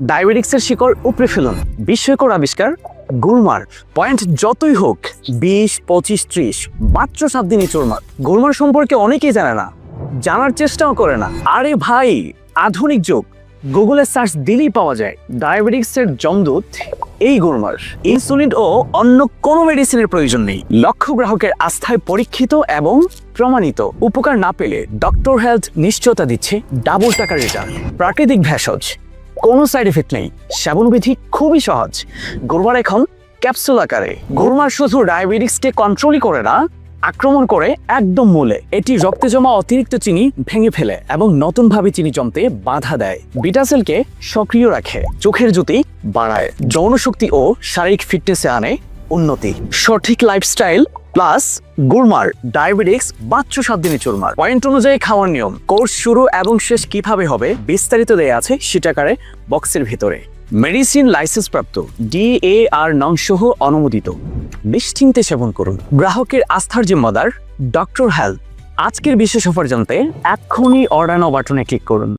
ডায়াবেটিক্সের শিকড় উপড়ে ফেলুন। বিস্ময়কর আবিষ্কার গুরমার। পয়েন্ট যতই হোক 20, 25, 30 মাত্র 7 দিনই চুরমার। গুরমার সম্পর্কে অনেকেই জানে না, জানার চেষ্টাও করে না। আরে ভাই, আধুনিক যুগ, গুগলে সার্চ দিলেই পাওয়া যায়। ডায়াবেটিক্সের জমদূত এই গুরমার। ইনসুলিন ও অন্য কোনো মেডিসিনের প্রয়োজন নেই। লক্ষ গ্রাহকের আস্থায় পরীক্ষিত এবং প্রমাণিত। উপকার না পেলে ডক্টর হেলথ নিশ্চয়তা দিচ্ছে ডাবল টাকার রিটার্ন। প্রাকৃতিক ভেষজ, কোনো সাইড এফেক্ট নেই, সেবনবিধি খুবই সহজ। গুরমার এখন ক্যাপসুল আকারে। গুরমার শুধু ডায়াবেটিক্সকে কন্ট্রোলই করে না, আক্রমণ করে একদম মূলে। এটি রক্তে জমা অতিরিক্ত চিনি ভেঙে ফেলে এবং নতুনভাবে চিনি জমতে বাধা দেয়। বিটা সেলকে সক্রিয় রাখে, চোখের জ্যোতি বাড়ায়, যৌন শক্তি ও শারীরিক ফিটনেসে আনে উন্নতি। সঠিক লাইফস্টাইল প্লাস গুরমার। ডায়াবেটিক্স মাত্র 7 দিনে চুরমার। পয়েন্ট অনুযায়ী খাওয়ার নিয়ম, কোর্স শুরু এবং শেষ কিভাবে হবে বিস্তারিত দেয়া আছে সেটাকারে বক্সের ভিতরে। মেডিসিন লাইসেন্স প্রাপ্ত, DAR নং সহ অনুমোদিত। নিশ্চিন্তে সেবন করুন। গ্রাহকের আস্থার জিম্মাদার ডক্টর হেলথ। আজকের বিশেষ অফার জানতে এক্ষুনি অর্ডার নাও বাটনে ক্লিক করুন।